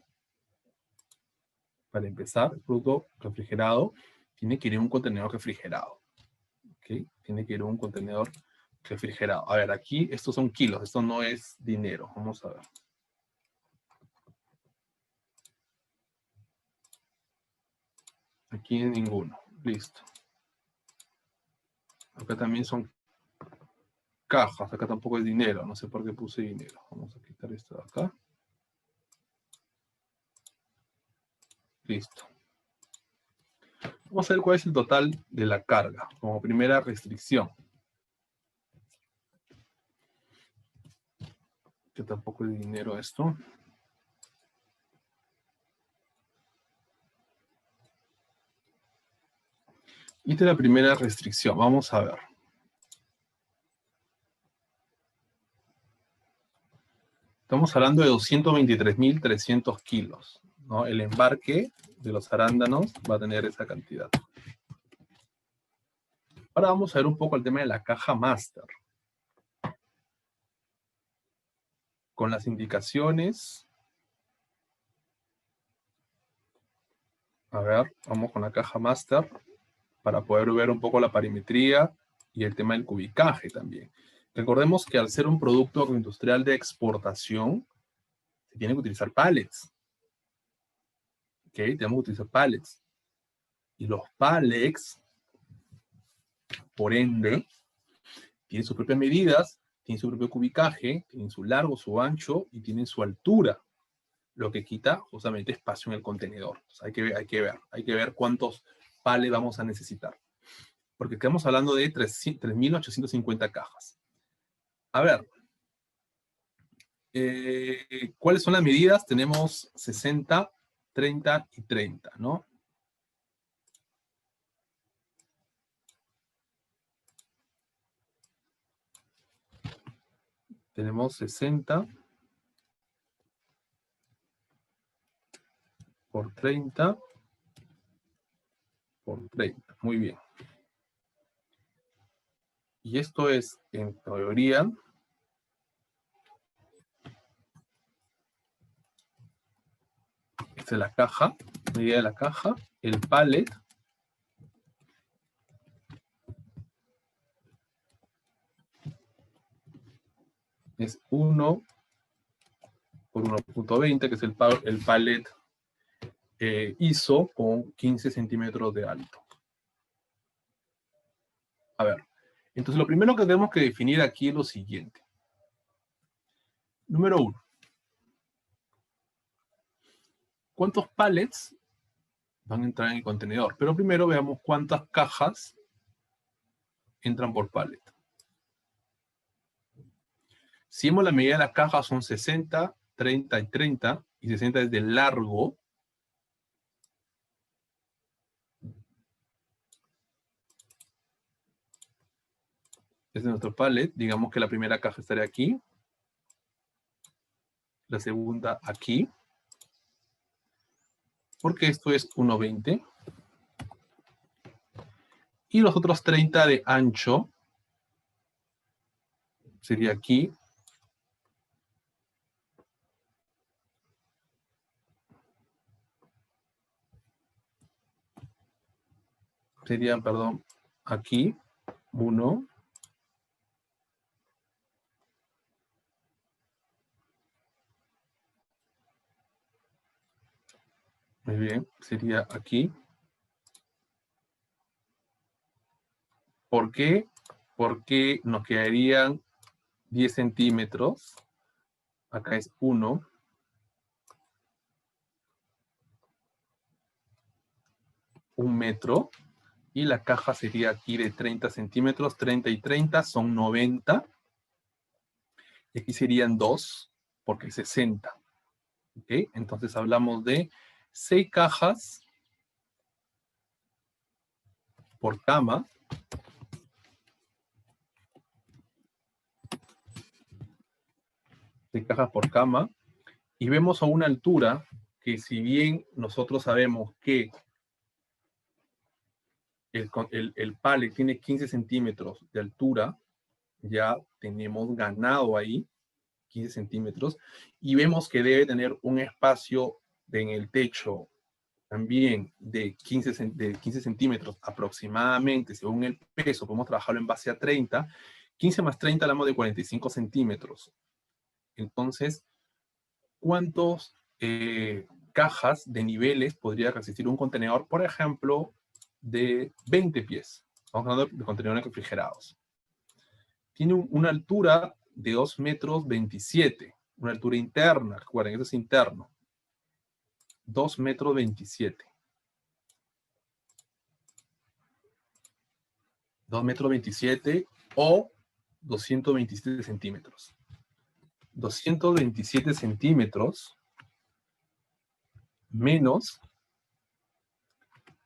Speaker 1: el producto refrigerado tiene que ir en un contenedor refrigerado. ¿Okay? Tiene que ir en un contenedor refrigerado. A ver, aquí estos son kilos, esto no es dinero. Vamos a ver. Aquí ninguno. Listo. Acá también son cajas, acá tampoco es dinero. No sé por qué puse dinero. Vamos a quitar esto de acá. Listo. Vamos a ver cuál es el total de la carga, como primera restricción. Que tampoco es dinero esto. Y esta es la primera restricción. Vamos a ver. Estamos hablando de 223.300 kilos, ¿no? El embarque de los arándanos va a tener esa cantidad. Ahora vamos a ver un poco el tema de la caja Master. Con las indicaciones. A ver, vamos con la caja Master para poder ver un poco la parimetría y el tema del cubicaje también. Recordemos que al ser un producto agroindustrial de exportación, se tiene que utilizar pallets. ¿Ok? Tenemos que utilizar pallets. Y los pallets, por ende, tienen sus propias medidas, tienen su propio cubicaje, tienen su largo, su ancho y tienen su altura, lo que quita justamente espacio en el contenedor. O sea, hay que ver cuántos pallets vamos a necesitar. Porque estamos hablando de 3.850 cajas. A ver, ¿cuáles son las medidas? Tenemos 60, 30 y 30, ¿no? Tenemos 60 por 30 por 30. Muy bien. Y esto es, en teoría, esta es la caja, medida de la caja, el pallet es 1 por 1.20, que es el pallet ISO con 15 centímetros de alto. A ver, entonces lo primero que tenemos que definir aquí es lo siguiente. Número 1. ¿Cuántos pallets van a entrar en el contenedor? Pero primero veamos cuántas cajas entran por pallet. Si vemos la medida de las cajas son 60, 30 y 30, y 60 es de largo. Este es nuestro pallet. Digamos que la primera caja estaría aquí. La segunda aquí. Porque esto es 1.20. Y los otros 30 de ancho sería aquí. Serían, perdón, aquí. 1. Muy bien, sería aquí. ¿Por qué? Porque nos quedarían 10 centímetros. Acá es 1. Un metro. Y la caja sería aquí de 30 centímetros. 30 y 30 son 90. Y aquí serían 2, porque es 60. ¿Okay? Entonces hablamos de 6 cajas por cama. De cajas por cama, y vemos a una altura que, si bien nosotros sabemos que el pallet tiene 15 centímetros de altura, ya tenemos ganado ahí 15 centímetros, y vemos que debe tener un espacio en el techo también de 15 centímetros aproximadamente, según el peso, podemos trabajarlo en base a 30, 15 más 30 hablamos de 45 centímetros. Entonces, ¿cuántos cajas de niveles podría resistir un contenedor, por ejemplo, de 20 pies? Estamos hablando de contenedores refrigerados. Tiene una altura de 2,27 metros, una altura interna, recuerden, eso es interno. 2,27 metros. 2,27 metros o 227 centímetros. 227 centímetros menos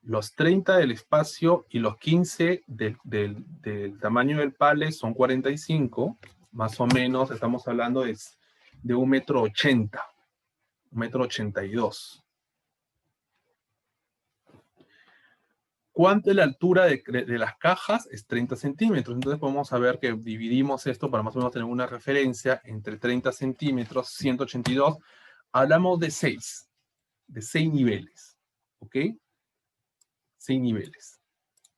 Speaker 1: los 30 del espacio y los 15 del tamaño del pallet son 45, más o menos estamos hablando de 1,80 m, 1,82 m. ¿Cuánto es la altura de las cajas? Es 30 centímetros. Entonces podemos saber que dividimos esto para más o menos tener una referencia entre 30 centímetros, 182. Hablamos de 6 niveles. ¿Ok? 6 niveles.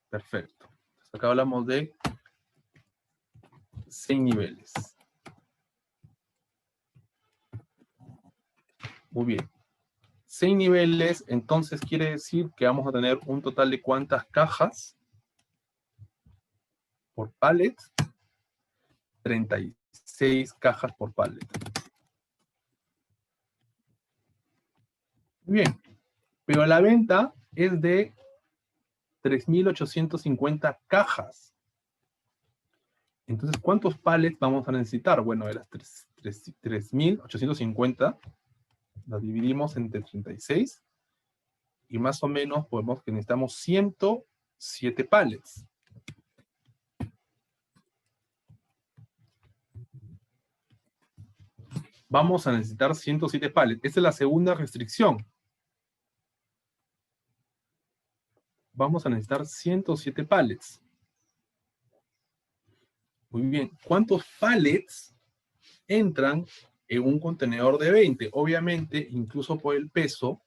Speaker 1: Perfecto. Entonces acá hablamos de 6 niveles. Muy bien. 6 niveles, entonces quiere decir que vamos a tener un total de ¿cuántas cajas por pallet? 36 cajas por pallet. Muy bien. Pero la venta es de 3.850 cajas. Entonces, ¿cuántos pallets vamos a necesitar? Bueno, de las 3.850, las dividimos entre 36, y más o menos podemos que necesitamos 107 pallets. Vamos a necesitar 107 pallets. Esta es la segunda restricción. Vamos a necesitar 107 pallets. Muy bien. ¿Cuántos pallets entran en un contenedor de 20? Obviamente, incluso por el peso,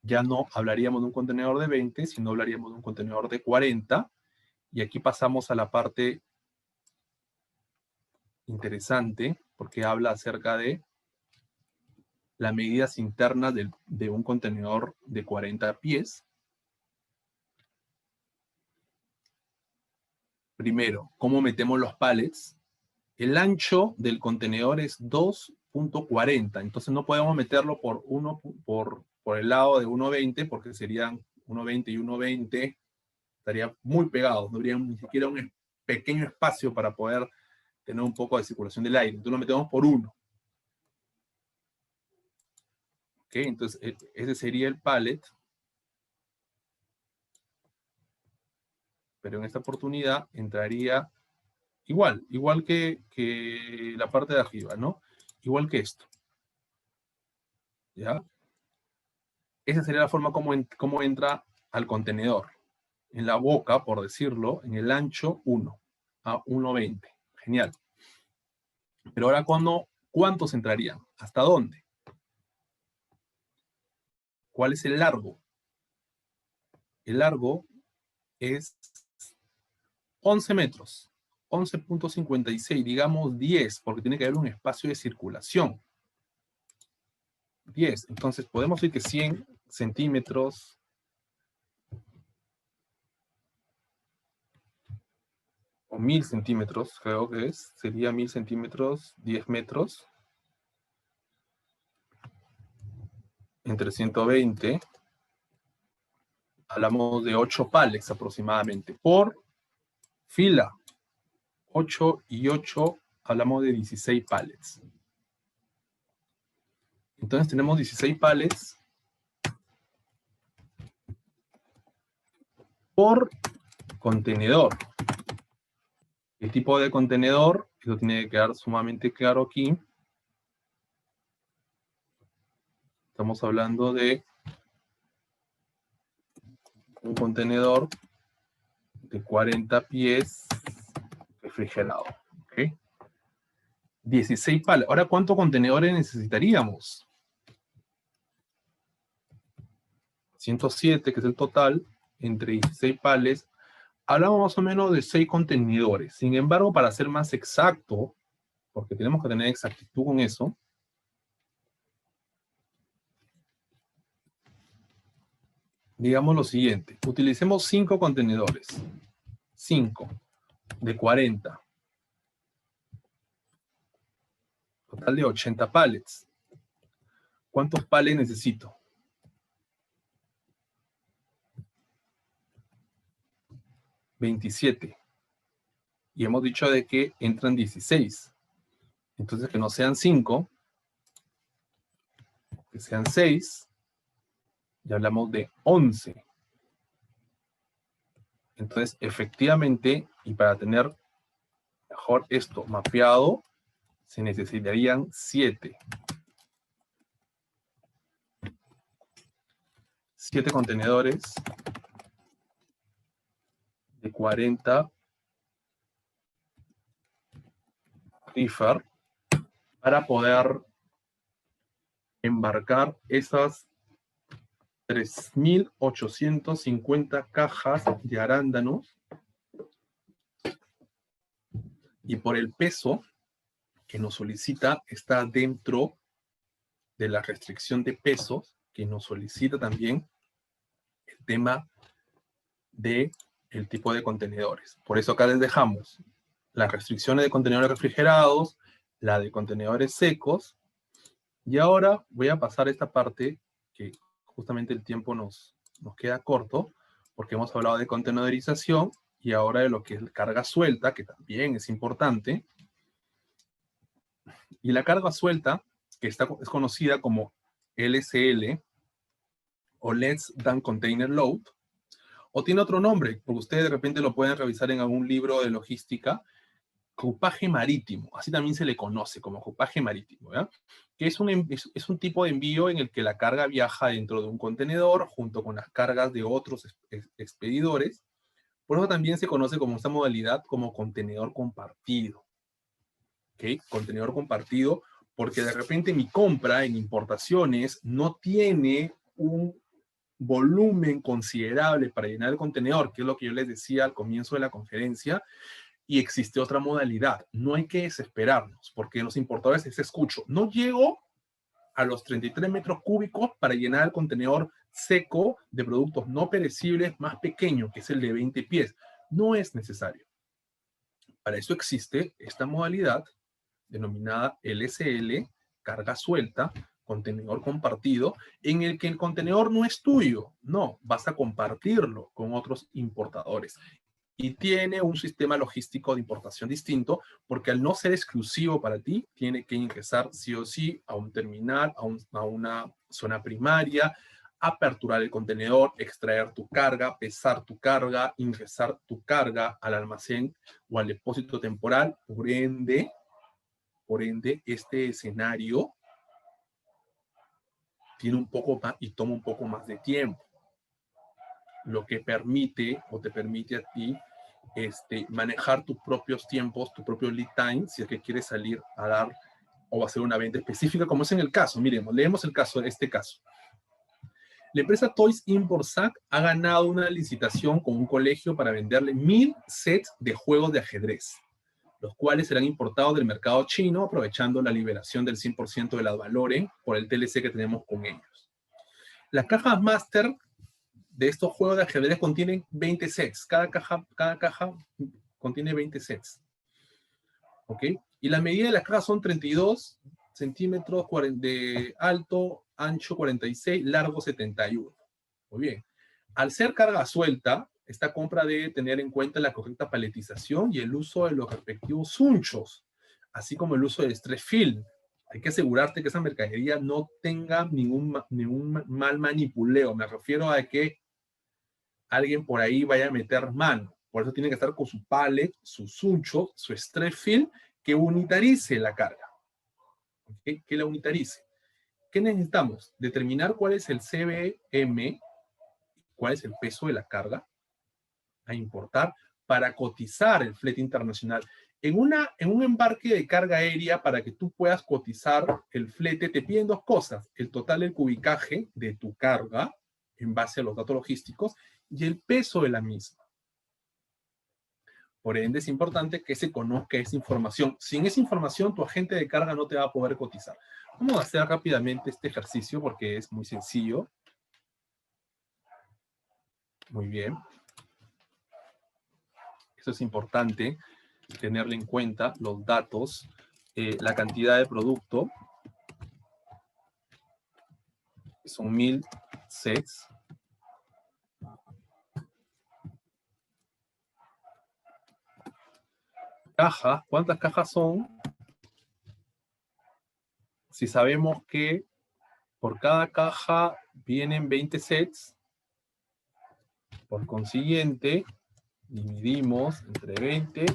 Speaker 1: ya no hablaríamos de un contenedor de 20, sino hablaríamos de un contenedor de 40. Y aquí pasamos a la parte interesante, porque habla acerca de las medidas internas de un contenedor de 40 pies. Primero, ¿cómo metemos los pallets? El ancho del contenedor es 2.40, entonces no podemos meterlo por el lado de 1.20, porque serían 1.20 y 1.20, estaría muy pegado, no habría ni siquiera un pequeño espacio para poder tener un poco de circulación del aire. Entonces lo metemos por 1. ¿Ok? Entonces ese sería el pallet. Pero en esta oportunidad entraría igual que la parte de arriba, ¿no? Igual que esto. ¿Ya? Esa sería la forma como entra al contenedor. En la boca, por decirlo, en el ancho 1 a 1.20. Genial. Pero ahora, ¿cuántos entrarían? ¿Hasta dónde? ¿Cuál es el largo? El largo es 11 metros. 11.56, digamos 10, porque tiene que haber un espacio de circulación. 10. Entonces podemos decir que 100 centímetros o 1000 centímetros, creo que sería 1000 centímetros, 10 metros, entre 120, hablamos de 8 pallets aproximadamente, por fila. 8 y 8, hablamos de 16 pallets. Entonces tenemos 16 pallets por contenedor. El tipo de contenedor, eso tiene que quedar sumamente claro aquí. Estamos hablando de un contenedor de 40 pies refrigerado. ¿Okay? 16 pallets. Ahora, ¿cuántos contenedores necesitaríamos? 107, que es el total, entre 16 pallets. Hablamos más o menos de 6 contenedores. Sin embargo, para ser más exacto, porque tenemos que tener exactitud con eso, digamos lo siguiente. Utilicemos 5 contenedores. 5 de 40. Total de 80 pallets. ¿Cuántos pallets necesito? 27. Y hemos dicho de que entran 16. Entonces que no sean 5, que sean 6. Y hablamos de 11. Entonces, efectivamente, y para tener mejor esto mapeado, se necesitarían 7. 7 contenedores de 40 reefer para poder embarcar esas 3.850 cajas de arándanos, y por el peso que nos solicita está dentro de la restricción de pesos que nos solicita también el tema de el tipo de contenedores. Por eso acá les dejamos las restricciones de contenedores refrigerados, la de contenedores secos, y ahora voy a pasar esta parte que justamente el tiempo nos queda corto, porque hemos hablado de contenedorización y ahora de lo que es carga suelta, que también es importante. Y la carga suelta, que es conocida como LSL, o Less Than Container Load, o tiene otro nombre, porque ustedes de repente lo pueden revisar en algún libro de logística, cupaje marítimo, así también se le conoce como cupaje marítimo, ¿ya? Que es un tipo de envío en el que la carga viaja dentro de un contenedor junto con las cargas de otros expedidores. Por eso también se conoce como esta modalidad como contenedor compartido. ¿Ok? Contenedor compartido, porque de repente mi compra en importaciones no tiene un volumen considerable para llenar el contenedor, que es lo que yo les decía al comienzo de la conferencia, y existe otra modalidad. No hay que desesperarnos, porque los importadores les escucho, no llego a los 33 metros cúbicos para llenar el contenedor seco de productos no perecibles más pequeño, que es el de 20 pies. No es necesario. Para eso existe esta modalidad denominada LSL, carga suelta, contenedor compartido, en el que el contenedor no es tuyo, no, vas a compartirlo con otros importadores. Y tiene un sistema logístico de importación distinto, porque al no ser exclusivo para ti, tiene que ingresar sí o sí a un terminal, a una zona primaria, aperturar el contenedor, extraer tu carga, pesar tu carga, ingresar tu carga al almacén o al depósito temporal. Por ende, este escenario tiene un poco más y toma un poco más de tiempo, lo que permite o te permite a ti manejar tus propios tiempos, tu propio lead time, si es que quieres salir a dar o hacer una venta específica, como es en el caso. Miremos, leemos el caso de este caso. La empresa Toys Import Sac ha ganado una licitación con un colegio para venderle 1000 sets de juegos de ajedrez, los cuales serán importados del mercado chino, aprovechando la liberación del 100% de las valores por el TLC que tenemos con ellos. Las cajas Master de estos juegos de ajedrez contienen 20 sets. Cada caja contiene 20 sets. ¿Ok? Y la medida de las cajas son 32 centímetros de alto, ancho 46, largo 71. Muy bien. Al ser carga suelta, esta compra debe tener en cuenta la correcta paletización y el uso de los respectivos sunchos, así como el uso de stress film. Hay que asegurarte que esa mercadería no tenga ningún mal manipuleo. Me refiero a que alguien por ahí vaya a meter mano. Por eso tiene que estar con su pallet, su suncho, su stress film, que unitarice la carga. ¿Okay? Que la unitarice. ¿Qué necesitamos? Determinar cuál es el CBM, cuál es el peso de la carga a importar para cotizar el flete internacional. En un embarque de carga aérea, para que tú puedas cotizar el flete, te piden dos cosas: el total del cubicaje de tu carga en base a los datos logísticos y el peso de la misma. Por ende, es importante que se conozca esa información. Sin esa información, tu agente de carga no te va a poder cotizar. Vamos a hacer rápidamente este ejercicio porque es muy sencillo. Muy bien. Eso es importante, tenerle en cuenta los datos, la cantidad de producto. Son 1000 sets. Cajas, ¿cuántas cajas son? Si sabemos que por cada caja vienen 20 sets, por consiguiente, dividimos entre 20,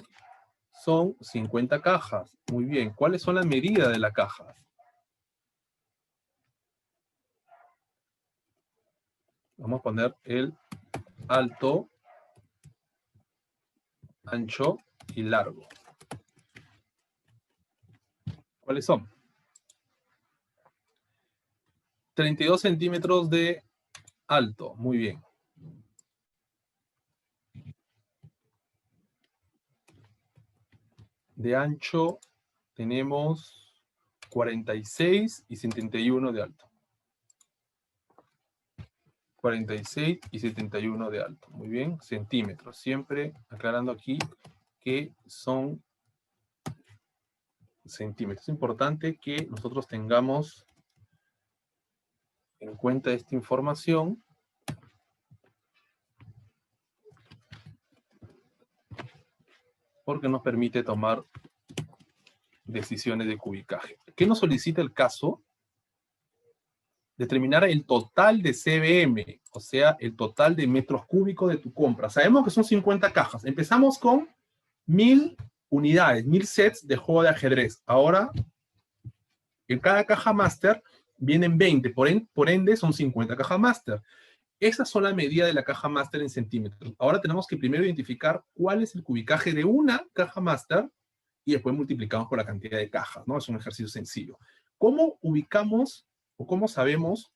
Speaker 1: son 50 cajas. Muy bien, ¿cuáles son las medidas de las cajas? Vamos a poner el alto, ancho y largo. ¿Cuáles son? 32 centímetros de alto, muy bien. De ancho tenemos 46 y 71 de alto. 46 y 71 de alto. Muy bien, centímetros. Siempre aclarando aquí que son centímetros. Es importante que nosotros tengamos en cuenta esta información porque nos permite tomar decisiones de cubicaje. ¿Qué nos solicita el caso? Determinar el total de CBM, o sea, el total de metros cúbicos de tu compra. Sabemos que son 50 cajas. Empezamos con 1000 unidades, 1000 sets de juego de ajedrez. Ahora, en cada caja máster vienen 20, por ende son 50 cajas máster. Esas son las medidas de la caja máster en centímetros. Ahora tenemos que primero identificar cuál es el cubicaje de una caja máster y después multiplicamos por la cantidad de cajas, ¿no? Es un ejercicio sencillo. ¿Cómo ubicamos o cómo sabemos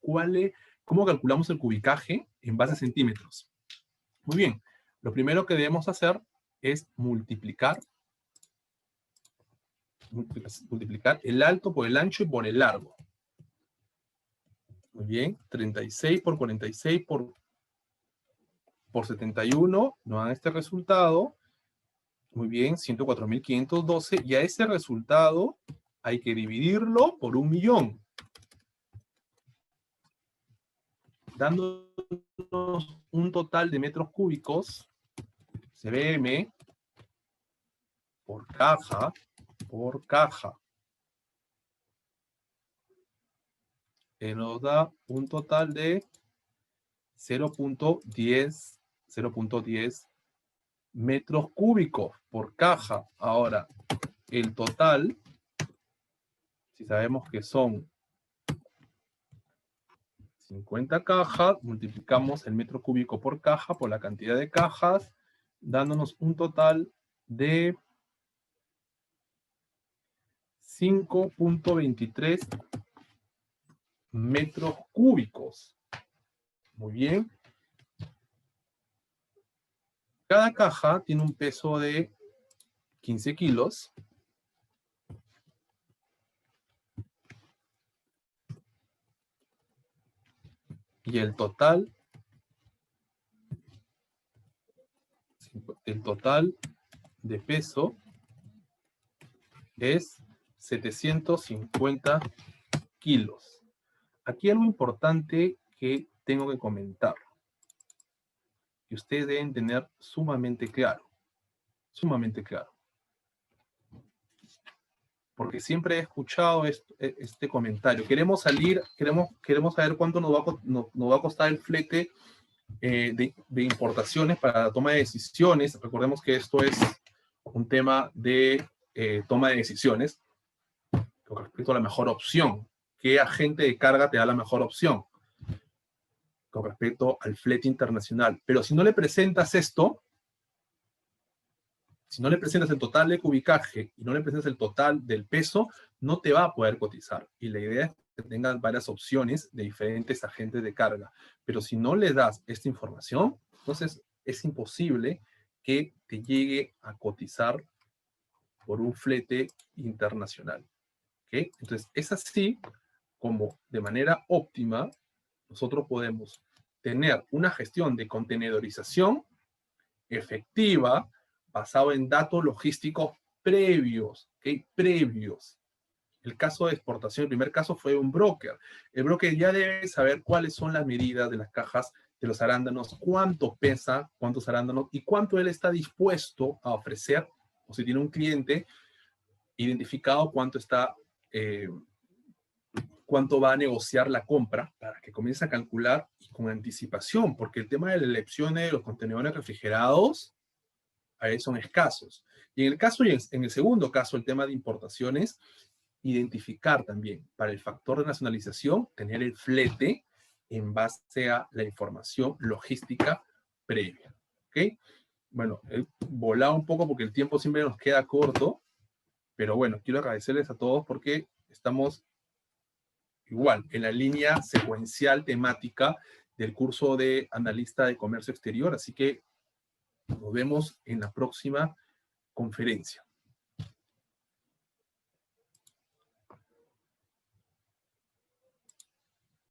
Speaker 1: cómo calculamos el cubicaje en base a centímetros? Muy bien, lo primero que debemos hacer es multiplicar el alto por el ancho y por el largo. Muy bien, 36 por 46 por 71, nos dan este resultado. Muy bien, 104.512, y a ese resultado hay que dividirlo por 1.000.000, dándonos un total de metros cúbicos, CBM, por caja, nos da un total de 0.10 metros cúbicos por caja. Ahora, el total, si sabemos que son 50 cajas, multiplicamos el metro cúbico por caja por la cantidad de cajas, dándonos un total de 5.23 metros cúbicos. Muy bien. Cada caja tiene un peso de 15 kilos. Y el total de peso es 750 kilos. Aquí hay algo importante que tengo que comentar, que ustedes deben tener sumamente claro. Porque siempre he escuchado este comentario. Queremos saber cuánto nos va a costar el flete de importaciones para la toma de decisiones. Recordemos que esto es un tema de toma de decisiones con respecto a la mejor opción. ¿Qué agente de carga te da la mejor opción con respecto al flete internacional? Pero si no le presentas esto, si no le presentas el total de cubicaje y no le presentas el total del peso, no te va a poder cotizar. Y la idea es que tengas varias opciones de diferentes agentes de carga. Pero si no le das esta información, entonces es imposible que te llegue a cotizar por un flete internacional. ¿Okay? Entonces, es así como de manera óptima nosotros podemos tener una gestión de contenedorización efectiva basado en datos logísticos previos, ¿okay? Previos. El caso de exportación, el primer caso fue un broker. El broker ya debe saber cuáles son las medidas de las cajas de los arándanos, cuánto pesa, cuántos arándanos y cuánto él está dispuesto a ofrecer, o si tiene un cliente identificado cuánto va a negociar la compra para que comience a calcular y con anticipación, porque el tema de la elección de los contenedores refrigerados a veces son escasos. Y en el segundo caso, el tema de importaciones, identificar también para el factor de nacionalización, tener el flete en base a la información logística previa. ¿Ok? Bueno, he volado un poco porque el tiempo siempre nos queda corto, pero bueno, quiero agradecerles a todos porque estamos igual en la línea secuencial temática del curso de analista de comercio exterior, así que nos vemos en la próxima conferencia.